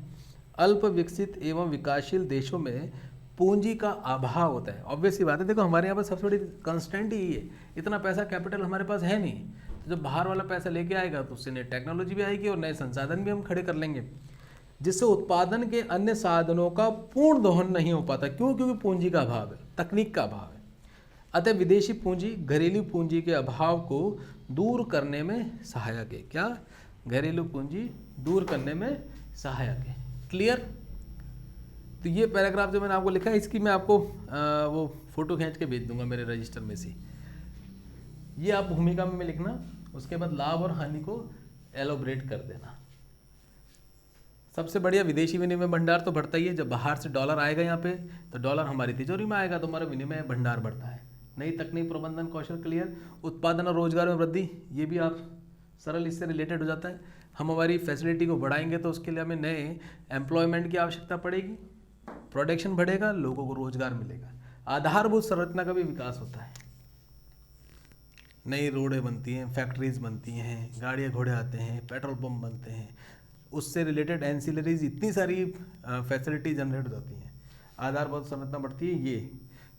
अल्प विकसित एवं विकासशील देशों में पूंजी का अभाव होता है। ऑब्वियस सी बात है, देखो हमारे यहाँ पर सबसे बड़ी कंस्टेंट ही है, इतना पैसा कैपिटल हमारे पास है नहीं। तो जब बाहर वाला पैसा लेके आएगा तो उससे नई टेक्नोलॉजी भी आएगी और नए संसाधन भी हम खड़े कर लेंगे, जिससे उत्पादन के अन्य साधनों का पूर्ण दोहन नहीं हो पाता। क्यों? क्योंकि पूंजी का अभाव है, तकनीक का अभाव है। अतः विदेशी पूंजी घरेलू पूंजी के अभाव को दूर करने में सहायक है। क्या? घरेलू पूंजी दूर करने में सहायक है। क्लियर? तो ये पैराग्राफ जो मैंने आपको लिखा है, इसकी मैं आपको वो फोटो खींच के भेज दूंगा मेरे रजिस्टर में से। ये आप भूमिका में लिखना, उसके बाद लाभ और हानि को एलोबरेट कर देना। सबसे बढ़िया विदेशी विनिमय भंडार तो बढ़ता ही है। जब बाहर से डॉलर आएगा यहाँ पे तो डॉलर हमारी तिजोरी में आएगा तो हमारा विनिमय भंडार बढ़ता है। नई तकनीक, प्रबंधन कौशल, क्लियर। उत्पादन और रोजगार में वृद्धि, ये भी आप सरल इससे रिलेटेड हो जाता है। हम हमारी फैसिलिटी को बढ़ाएंगे तो उसके लिए हमें नए एम्प्लॉयमेंट की आवश्यकता पड़ेगी, प्रोडक्शन बढ़ेगा, लोगों को रोजगार मिलेगा, आधारभूत संरचना का भी विकास होता है। नई रोडें बनती हैं, फैक्ट्रीज बनती हैं, गाड़ियाँ घोड़े आते हैं, पेट्रोल पंप बनते हैं, उससे रिलेटेड एंसिलरीज इतनी सारी फैसिलिटी जनरेट हो जाती हैं, आधारभूत संरचना बढ़ती है। ये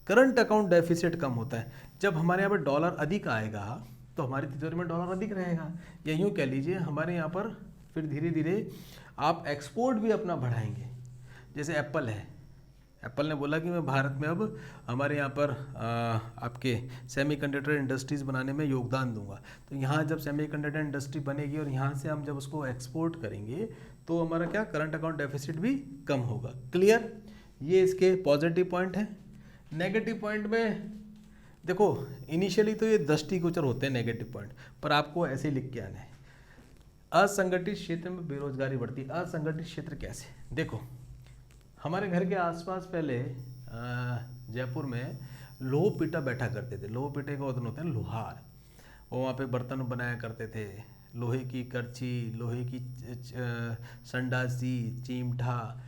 करंट अकाउंट डेफिसिट कम होता है। जब हमारे यहाँ पर डॉलर अधिक आएगा तो हमारी तिजोरी में डॉलर अधिक रहेगा, या यूँ कह लीजिए हमारे यहाँ पर फिर धीरे धीरे आप एक्सपोर्ट भी अपना बढ़ाएंगे। जैसे एप्पल है, एप्पल ने बोला कि मैं भारत में अब हमारे यहाँ पर आपके सेमीकंडक्टर इंडस्ट्रीज़ बनाने में योगदान दूंगा। तो यहाँ जब सेमीकंडक्टर इंडस्ट्री बनेगी और यहाँ से हम जब उसको एक्सपोर्ट करेंगे तो हमारा क्या, करंट अकाउंट डेफिसिट भी कम होगा। क्लियर? ये इसके पॉजिटिव पॉइंट हैं। नेगेटिव पॉइंट में देखो, इनिशियली तो ये दृष्टिगोचर होते हैं नेगेटिव पॉइंट, पर आपको ऐसे ही लिख के आना है। असंगठित क्षेत्र में बेरोजगारी बढ़ती। असंगठित क्षेत्र कैसे? देखो, हमारे घर के आसपास पहले जयपुर में लोह पीटा बैठा करते थे। लोह पीटे का उदाहरण होते हैं लोहार, वो वहाँ पे बर्तन बनाया करते थे, लोहे की करछी, लोहे की संडासी, चिमटा,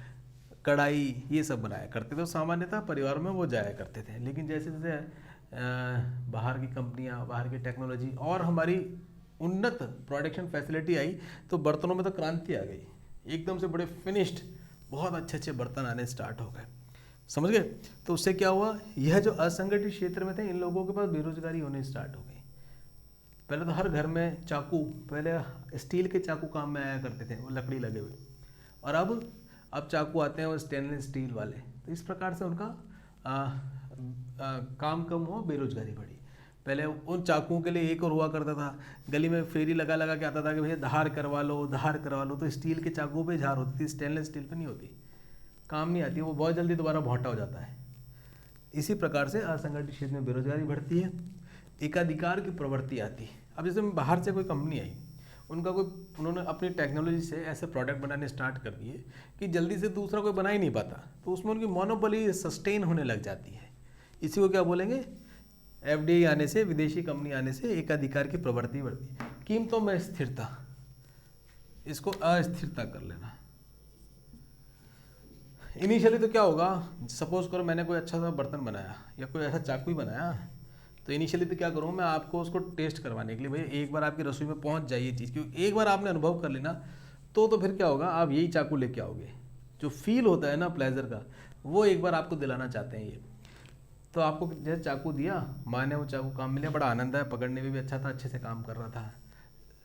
कढ़ाई, ये सब बनाया करते थे। सामान्यतः परिवार में वो जाया करते थे। लेकिन जैसे जैसे बाहर की कंपनियां, बाहर की टेक्नोलॉजी और हमारी उन्नत प्रोडक्शन फैसिलिटी आई तो बर्तनों में तो क्रांति आ गई। एकदम से बड़े फिनिश्ड, बहुत अच्छे अच्छे बर्तन आने स्टार्ट हो गए। समझ गए? तो उससे क्या हुआ, यह जो असंगठित क्षेत्र में थे इन लोगों के पास बेरोजगारी होने स्टार्ट हो गई। पहले तो हर घर में चाकू, पहले स्टील के चाकू काम में आया करते थे, वो लकड़ी लगे हुए, और अब चाकू आते हैं वो स्टेनलेस स्टील वाले। तो इस प्रकार से उनका काम कम हुआ, बेरोजगारी बढ़ी। पहले उन चाकुओं के लिए एक और हुआ करता था, गली में फेरी लगा लगा के आता था कि भैया धार करवा लो, धार करवा लो। तो स्टील के चाकुओं पे झार होती थी, स्टेनलेस स्टील पे नहीं होती, काम नहीं आती, वो बहुत जल्दी दोबारा भौटा हो जाता है। इसी प्रकार से असंगठित क्षेत्र में बेरोजगारी बढ़ती है, एकाधिकार की प्रवृत्ति आती है। अब जैसे बाहर से कोई कंपनी आई, उन्होंने अपनी टेक्नोलॉजी से ऐसे प्रोडक्ट बनाने स्टार्ट कर दिए कि जल्दी से दूसरा कोई बना ही नहीं पाता, तो उसमें उनकी मोनोपोली सस्टेन होने लग जाती है। इसी को क्या बोलेंगे, एफडीआई आने से, विदेशी कंपनी आने से एकाधिकार की प्रवृत्ति बढ़ती है। कीमतों में स्थिरता, इसको अस्थिरता कर लेना। इनिशियली तो क्या होगा, सपोज करो मैंने कोई अच्छा सा बर्तन बनाया या कोई ऐसा चाकू ही बनाया, तो इनिशियली तो क्या करूँ मैं, आपको उसको टेस्ट करवाने के लिए, भैया एक बार आपकी रसोई में पहुंच जाए ये चीज़, क्योंकि एक बार आपने अनुभव कर लेना तो फिर क्या होगा, आप यही चाकू लेके आओगे। जो फील होता है ना प्लेजर का, वो एक बार आपको दिलाना चाहते हैं ये। तो आपको जैसे चाकू दिया, माने वो चाकू काम मिला, बड़ा आनंद है, पकड़ने में भी अच्छा था, अच्छे से काम कर रहा था,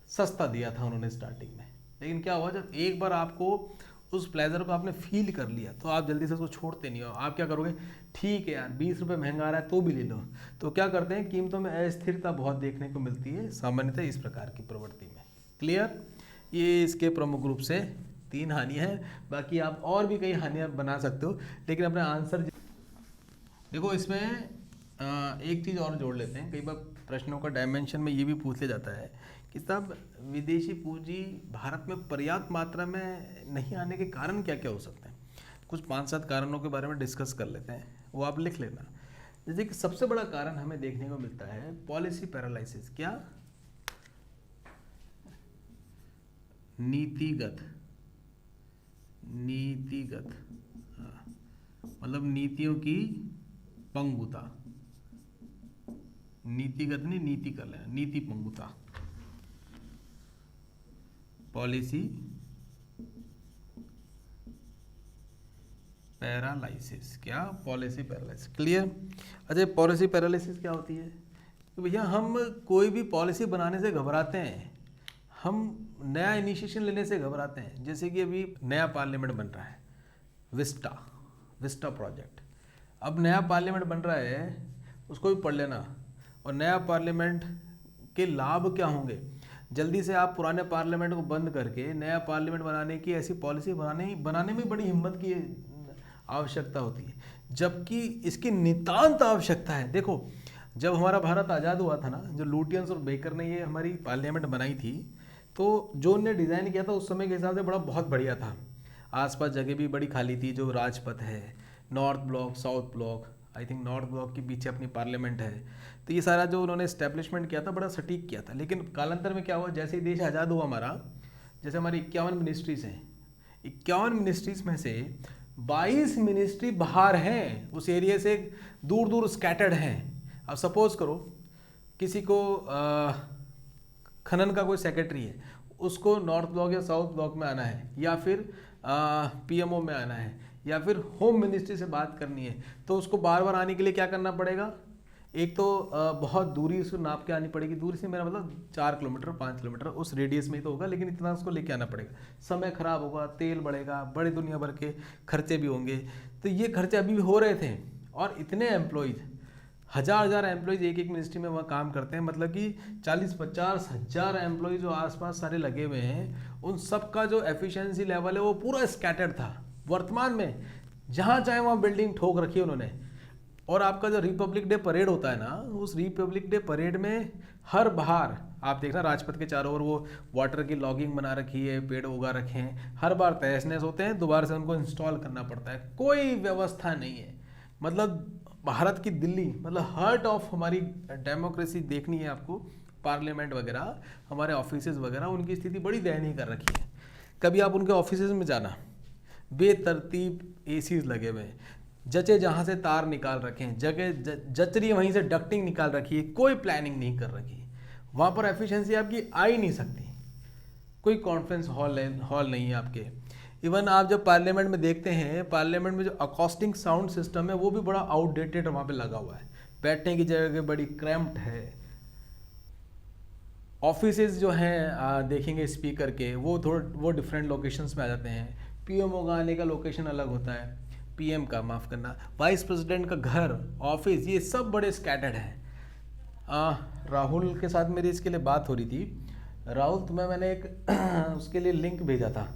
सस्ता दिया था उन्होंने स्टार्टिंग में। लेकिन क्या हुआ, जब एक बार आपको उस प्लेजर को आपने फील कर लिया तो आप जल्दी से उसको छोड़ते नहीं हो। आप क्या करोगे, ठीक है यार 20 रुपये महंगा आ रहा है तो भी ले लो। तो क्या करते हैं, कीमतों में अस्थिरता बहुत देखने को मिलती है सामान्यतः इस प्रकार की प्रवृत्ति में। क्लियर? ये इसके प्रमुख रूप से 3 हानियाँ हैं, बाकी आप और भी कई हानियाँ बना सकते हो, लेकिन अपना आंसर देखो इसमें एक चीज़ और जोड़ लेते हैं। कई बार प्रश्नों का डायमेंशन में ये भी पूछ लिया जाता है कि साहब विदेशी पूंजी भारत में पर्याप्त मात्रा में नहीं आने के कारण क्या क्या हो सकते हैं। कुछ 5-7 कारणों के बारे में डिस्कस कर लेते हैं, वो आप लिख लेना। जैसे कि सबसे बड़ा कारण हमें देखने को मिलता है पॉलिसी पैरालिसिस। क्या? नीतिगत हाँ, मतलब नीतियों की पंगुता, नीतिगत नहीं, नीति कर लेना, नीति पंगुता, पॉलिसी पैरालिसिस। क्या? Policy paralysis. क्लियर? अच्छा, पॉलिसी पैरालिसिस क्या होती है? तो भैया हम कोई भी पॉलिसी बनाने से घबराते हैं, हम नया इनिशिएशन लेने से घबराते हैं। जैसे कि अभी नया पार्लियामेंट बन रहा है, विस्टा प्रोजेक्ट। अब नया पार्लियामेंट बन रहा है, उसको भी पढ़ लेना। और नया पार्लियामेंट के लाभ क्या होंगे? जल्दी से आप पुराने पार्लियामेंट को बंद करके नया पार्लियामेंट बनाने की, ऐसी पॉलिसी बनाने में बड़ी हिम्मत की आवश्यकता होती है, जबकि इसकी नितांत आवश्यकता है। देखो, जब हमारा भारत आज़ाद हुआ था ना, जो लुटियंस और बेकर ने ये हमारी पार्लियामेंट बनाई थी, तो जो उन्होंने डिज़ाइन किया था उस समय के हिसाब से बहुत बढ़िया था। आसपास जगह भी बड़ी खाली थी, जो राजपथ है, north block, south block, I think north block के पीछे अपनी पार्लियामेंट है। तो ये सारा जो उन्होंने इस्टेब्लिशमेंट किया था बड़ा सटीक किया था। लेकिन कालांतर में क्या हुआ, जैसे ही देश आज़ाद हुआ हमारा, जैसे हमारी 51 मिनिस्ट्रीज़ हैं, 51 मिनिस्ट्रीज़ में से 22 मिनिस्ट्री बाहर हैं, उस एरिया से दूर दूर स्कैटर्ड हैं। अब सपोज करो किसी को खनन का कोई सेक्रेटरी है, उसको नॉर्थ ब्लॉक या साउथ ब्लॉक में आना है, या फिर पीएमओ में आना है, या फिर होम मिनिस्ट्री से बात करनी है, तो उसको बार बार आने के लिए क्या करना पड़ेगा? एक तो बहुत दूरी उसको नाप के आनी पड़ेगी। दूरी से मेरा मतलब 4 किलोमीटर 5 किलोमीटर उस रेडियस में ही तो होगा, लेकिन इतना उसको लेके आना पड़ेगा। समय खराब होगा, तेल बढ़ेगा, बड़े दुनिया भर के खर्चे भी होंगे। तो ये खर्चे अभी भी हो रहे थे। और इतने एम्प्लॉयज़, हज़ार एम्प्लॉयज़ एक मिनिस्ट्री में वहाँ काम करते हैं, मतलब कि 40-50 हज़ार एम्प्लॉयज़ जो आसपास सारे लगे हुए हैं, उन सब का जो एफिशिएंसी लेवल है वो पूरा स्कैटर्ड था। वर्तमान में जहाँ चाहे वहाँ बिल्डिंग ठोक रखी है उन्होंने। और आपका जो रिपब्लिक डे परेड होता है ना, उस रिपब्लिक डे परेड में हर बार आप देखना राजपथ के चारों ओर वो वाटर की लॉगिंग बना रखी है, पेड़ उगा रखे हैं, हर बार तहस नहस होते हैं, दोबारा से उनको इंस्टॉल करना पड़ता है। कोई व्यवस्था नहीं है। मतलब भारत की दिल्ली, मतलब हार्ट ऑफ हमारी डेमोक्रेसी देखनी है आपको, पार्लियामेंट वगैरह, हमारे ऑफिसेज वगैरह, उनकी स्थिति बड़ी दयनीय कर रखी है। कभी आप उनके ऑफिसेज में जाना, बेतरतीब एसीज लगे हुए हैं, जचे जहाँ से तार निकाल रखे हैं, जगह जचरी वहीं से डक्टिंग निकाल रखी है, कोई प्लानिंग नहीं कर रखी। वहाँ पर एफिशिएंसी आपकी आ ही नहीं सकती। कोई कॉन्फ्रेंस हॉल नहीं है आपके। इवन आप जब पार्लियामेंट में देखते हैं, पार्लियामेंट में जो अकॉस्टिक साउंड सिस्टम है वो भी बड़ा आउटडेटेड वहाँ पे लगा हुआ है। बैठने की जगह बड़ी क्रैम्प्ड है। ऑफिसेज जो हैं देखेंगे स्पीकर के, वो डिफरेंट लोकेशंस में आ जाते हैं। पीएमओ का आने का लोकेशन अलग होता है, पीएम का, माफ़ करना, वाइस प्रेसिडेंट का घर, ऑफिस, ये सब बड़े स्कैटर्ड हैं। राहुल के साथ मेरी इसके लिए बात हो रही थी। राहुल, तुम्हें मैंने एक उसके लिए लिंक भेजा था।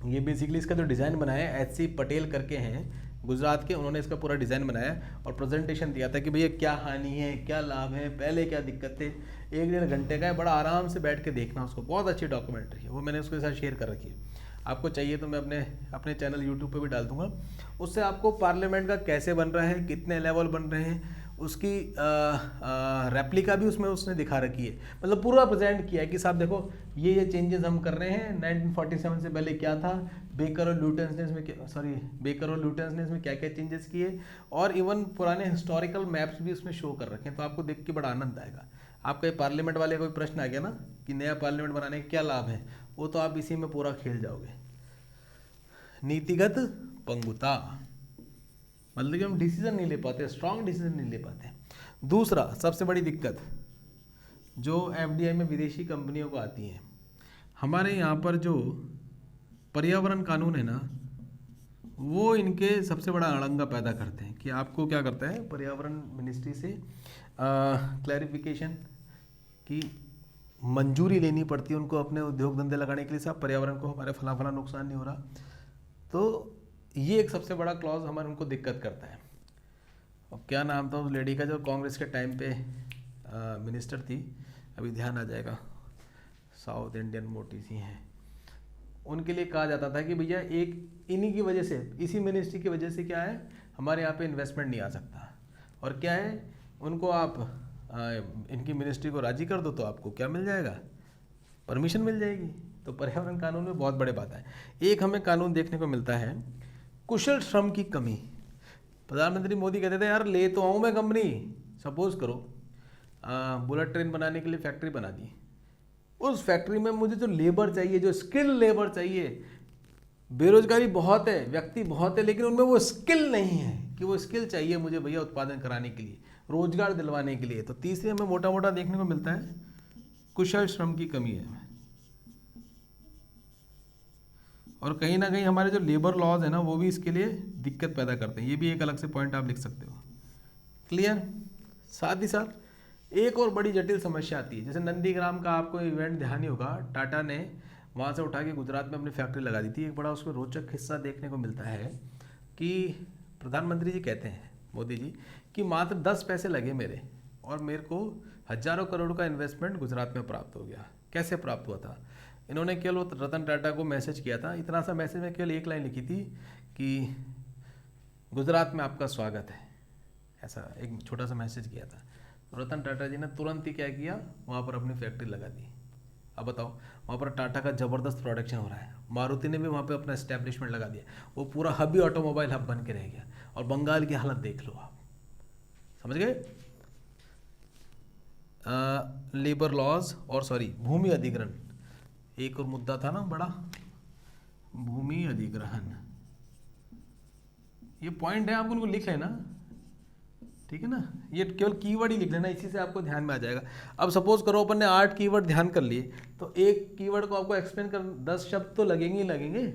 ये बेसिकली इसका जो डिज़ाइन बनाया है, HC पटेल करके हैं गुजरात के, उन्होंने इसका पूरा डिज़ाइन बनाया और प्रेजेंटेशन दिया था कि भैया क्या हानि है, क्या लाभ है, पहले क्या दिक्कत थे। 1-1.5 घंटे का है, बड़ा आराम से बैठ के देखना उसको, बहुत अच्छी डॉक्यूमेंट्री है वो, मैंने उसके साथ शेयर कर रखी है। आपको चाहिए तो मैं अपने चैनल यूट्यूब पे भी डाल दूंगा। उससे आपको पार्लियामेंट का कैसे बन रहा है, कितने लेवल बन रहे हैं, उसकी रेप्लिका भी उसने दिखा रखी है। मतलब पूरा प्रेजेंट किया है कि साहब देखो ये चेंजेस हम कर रहे हैं, 1947 से पहले क्या था, बेकर और ल्यूटेंस ने इसमें क्या क्या चेंजेस किए, और इवन पुराने हिस्टोरिकल मैप्स भी उसमें शो कर रखे हैं। तो आपको देख के बड़ा आनंद आएगा। आपका पार्लियामेंट वाले कोई प्रश्न आ गया ना कि नया पार्लियामेंट बनाने के क्या लाभ है, वो तो आप इसी में पूरा खेल जाओगे। नीतिगत पंगुता, मतलब कि हम डिसीजन नहीं ले पाते, स्ट्रांग डिसीजन नहीं ले पाते। दूसरा सबसे बड़ी दिक्कत जो FDI में विदेशी कंपनियों को आती है, हमारे यहाँ पर जो पर्यावरण कानून है ना, वो इनके सबसे बड़ा अड़ंगा पैदा करते हैं। कि आपको क्या करता है पर्यावरण मिनिस्ट्री से क्लैरिफिकेशन कि मंजूरी लेनी पड़ती है उनको अपने उद्योग धंधे लगाने के लिए, साहब पर्यावरण को हमारे फला फला नुकसान नहीं हो रहा। तो ये एक सबसे बड़ा क्लॉज हमारे उनको दिक्कत करता है। और क्या नाम था उस लेडी का जो कांग्रेस के टाइम पे मिनिस्टर थी, अभी ध्यान आ जाएगा, साउथ इंडियन मोटी सी हैं, उनके लिए कहा जाता था कि भैया एक इन्हीं की वजह से, इसी मिनिस्ट्री की वजह से क्या है हमारे यहाँ पे इन्वेस्टमेंट नहीं आ सकता। और क्या है, उनको आप इनकी मिनिस्ट्री को राजी कर दो तो आपको क्या मिल जाएगा, परमिशन मिल जाएगी। तो पर्यावरण कानून में बहुत बड़े बात है। एक हमें कानून देखने को मिलता है कुशल श्रम की कमी। प्रधानमंत्री मोदी कहते थे यार ले तो आऊँ मैं कंपनी, सपोज करो बुलेट ट्रेन बनाने के लिए फैक्ट्री बना दी, उस फैक्ट्री में मुझे जो लेबर चाहिए, जो स्किल लेबर चाहिए, बेरोजगारी बहुत है, व्यक्ति बहुत है, लेकिन उनमें वो स्किल नहीं है कि वो स्किल चाहिए मुझे भैया उत्पादन कराने के लिए, रोजगार दिलवाने के लिए। तो तीसरे हमें मोटा मोटा देखने को मिलता है कुशल श्रम की कमी है। और कहीं ना कहीं हमारे जो लेबर लॉज है ना वो भी इसके लिए दिक्कत पैदा करते हैं। ये भी एक अलग से पॉइंट आप लिख सकते हो। क्लियर। साथ ही साथ एक और बड़ी जटिल समस्या आती है, जैसे नंदीग्राम का आपको इवेंट ध्यान ही होगा, टाटा ने वहाँ से उठा के गुजरात में अपनी फैक्ट्री लगा दी थी। एक बड़ा उसमें रोचक हिस्सा देखने को मिलता है कि प्रधानमंत्री जी कहते हैं, मोदी जी, कि मात्र 10 पैसे लगे मेरे और मेरे को हजारों करोड़ का इन्वेस्टमेंट गुजरात में प्राप्त हो गया। कैसे प्राप्त हुआ था? इन्होंने केवल रतन टाटा को मैसेज किया था, इतना सा मैसेज में केवल एक लाइन लिखी थी कि गुजरात में आपका स्वागत है, ऐसा एक छोटा सा मैसेज किया था। रतन टाटा जी ने तुरंत ही क्या किया, वहाँ पर अपनी फैक्ट्री लगा दी। अब बताओ, वहाँ पर टाटा का ज़बरदस्त प्रोडक्शन हो रहा है, मारुति ने भी वहाँ पे अपना एस्टेब्लिशमेंट लगा दिया, वो पूरा हब ही ऑटोमोबाइल हब बन के रह गया। और बंगाल की हालत देख लो आप, समझ गए। लेबर लॉज और भूमि अधिग्रहण, एक और मुद्दा था ना बड़ा, भूमि अधिग्रहण, ये पॉइंट है, आप उनको लिख लेना, ठीक है ना। ये केवल कीवर्ड ही लिख लेना, इसी से आपको ध्यान में आ जाएगा। अब सपोज करो अपन ने 8 कीवर्ड ध्यान कर लिए, तो एक कीवर्ड को आपको एक्सप्लेन कर 10 शब्द तो लगेंगे ही लगेंगे।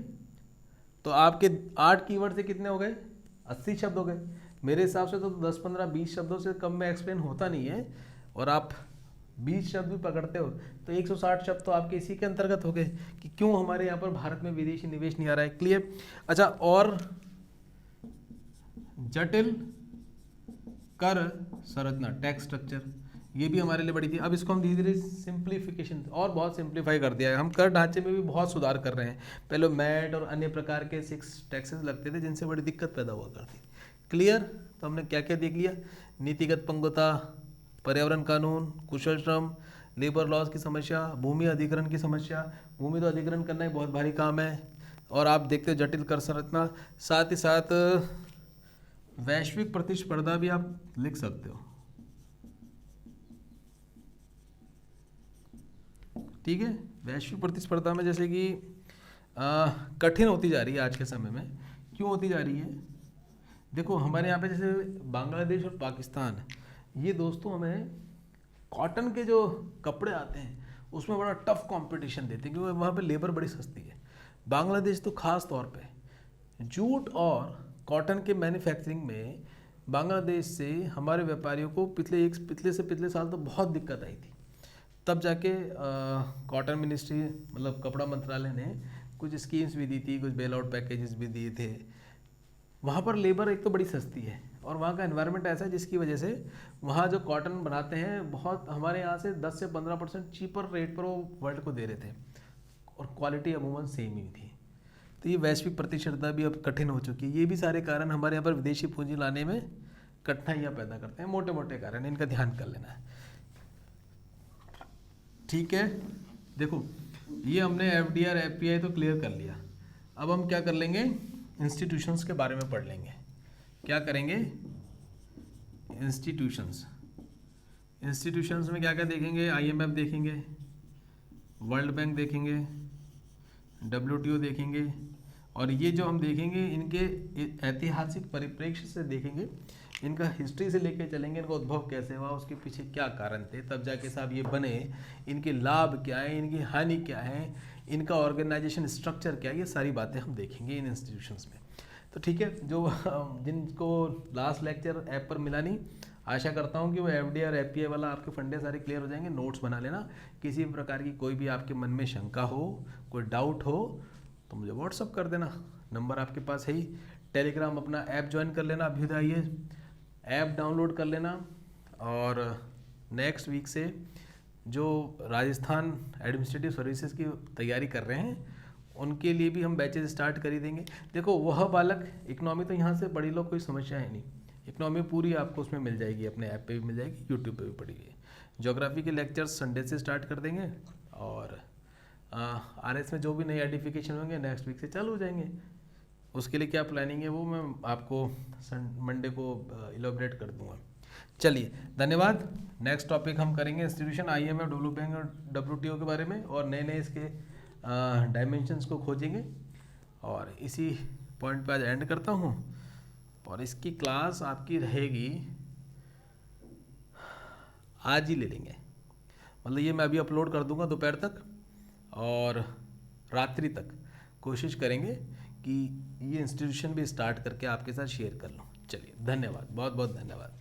तो आपके 8 कीवर्ड से कितने हो गए, 80 शब्द हो गए। मेरे हिसाब से तो 10, 15, 20 शब्दों से कम में एक्सप्लेन होता नहीं है, और आप 20 शब्द भी पकड़ते हो तो 160 शब्द तो आपके इसी के अंतर्गत हो गए कि क्यों हमारे यहाँ पर भारत में विदेशी निवेश नहीं आ रहा है। क्लियर। अच्छा, और जटिल कर संरचना, टैक्स स्ट्रक्चर, ये भी हमारे लिए बड़ी थी। अब इसको हम धीरे धीरे सिंप्लीफिकेशन और बहुत सिंप्लीफाई कर दिया है। हम कर ढांचे में भी बहुत सुधार कर रहे हैं। पहले मैट और अन्य प्रकार के 6 टैक्सेस लगते थे जिनसे बड़ी दिक्कत पैदा हुआ करती। क्लियर। तो हमने क्या क्या देख लिया, नीतिगत पंगुता, पर्यावरण कानून, कुशल श्रम, लेबर लॉज की समस्या, भूमि अधिग्रहण की समस्या। भूमि तो अधिग्रहण करना ही बहुत भारी काम है, और आप देखते हो जटिल कर संरचना। साथ ही साथ वैश्विक प्रतिस्पर्धा भी आप लिख सकते हो, ठीक है। वैश्विक प्रतिस्पर्धा में जैसे कि कठिन होती जा रही है आज के समय में। क्यों होती जा रही है? देखो हमारे यहाँ पे जैसे बांग्लादेश और पाकिस्तान, ये दोस्तों हमें कॉटन के जो कपड़े आते हैं उसमें बड़ा टफ कंपटीशन देते हैं, क्योंकि वहाँ पे लेबर बड़ी सस्ती है। बांग्लादेश तो खास तौर पे जूट और कॉटन के मैन्युफैक्चरिंग में बांग्लादेश से हमारे व्यापारियों को पिछले साल तो बहुत दिक्कत आई थी। तब जाके कॉटन मिनिस्ट्री, मतलब कपड़ा मंत्रालय ने कुछ स्कीम्स भी दी थी, कुछ बेल आउट पैकेजेस भी दिए थे। वहाँ पर लेबर एक तो बड़ी सस्ती है, और वहाँ का एनवायरनमेंट ऐसा है जिसकी वजह से वहाँ जो कॉटन बनाते हैं बहुत हमारे यहाँ से 10 से 15% चीपर रेट पर वो वर्ल्ड को दे रहे थे, और क्वालिटी अमूमन सेम ही थी। तो ये वैश्विक प्रतिस्पर्धा भी अब कठिन हो चुकी है। ये भी सारे कारण हमारे यहाँ पर विदेशी पूंजी लाने में कठिनाइयाँ पैदा करते हैं, मोटे मोटे कारण, इनका ध्यान कर लेना है, ठीक है। देखो ये हमने FDR FPI तो क्लियर कर लिया। अब हम क्या कर लेंगे, इंस्टीट्यूशंस के बारे में पढ़ लेंगे। क्या करेंगे, इंस्टीट्यूशंस में क्या क्या देखेंगे, IMF देखेंगे, वर्ल्ड बैंक देखेंगे, WTO देखेंगे, और ये जो हम देखेंगे इनके ऐतिहासिक परिप्रेक्ष्य से देखेंगे, इनका हिस्ट्री से लेके चलेंगे, इनका उद्भव कैसे हुआ, उसके पीछे क्या कारण थे, तब जाके साहब ये बने, इनके लाभ क्या है, इनकी हानि क्या है, इनका ऑर्गेनाइजेशन स्ट्रक्चर क्या है, ये सारी बातें हम देखेंगे इन इंस्टीट्यूशंस में। तो ठीक है, जो जिनको लास्ट लेक्चर ऐप पर मिला नहीं, आशा करता हूँ कि वो एफडी और एफपीआई वाला आपके फंडे सारे क्लियर हो जाएंगे। नोट्स बना लेना। किसी भी प्रकार की कोई भी आपके मन में शंका हो, कोई डाउट हो तो मुझे व्हाट्सअप कर देना, नंबर आपके पास है ही। टेलीग्राम अपना ऐप ज्वाइन कर लेना, अभ्युदय ऐप डाउनलोड कर लेना। और नेक्स्ट वीक से जो राजस्थान एडमिनिस्ट्रेटिव सर्विसेज की तैयारी कर रहे हैं उनके लिए भी हम बैचेज स्टार्ट कर ही देंगे। देखो वह बालक, इकोनॉमी तो यहाँ से पढ़ी लो, कोई समस्या है नहीं। इकोनॉमी पूरी आपको उसमें मिल जाएगी, अपने ऐप पे भी मिल जाएगी, यूट्यूब पे भी पड़ी हुई है। ज्योग्राफी के लेक्चर्स संडे से स्टार्ट कर देंगे और आरएस में जो भी नए आइडेंटिफिकेशन होंगे नेक्स्ट वीक से चालू हो जाएंगे। उसके लिए क्या प्लानिंग है वो मैं आपको मंडे को इलॉबरेट कर दूंगा। चलिए धन्यवाद। नेक्स्ट टॉपिक हम करेंगे इंस्टीट्यूशन आईएमएफ, डब्ल्यू बैंक और डब्ल्यूटीओ के बारे में, और नए नए इसके डायमेंशंस को खोजेंगे। और इसी पॉइंट पे आज एंड करता हूँ। और इसकी क्लास आपकी रहेगी, आज ही ले लेंगे, मतलब ये मैं अभी अपलोड कर दूंगा दोपहर तक, और रात्रि तक कोशिश करेंगे कि ये इंस्टीट्यूशन भी स्टार्ट करके आपके साथ शेयर कर लूँ। चलिए धन्यवाद, बहुत बहुत धन्यवाद।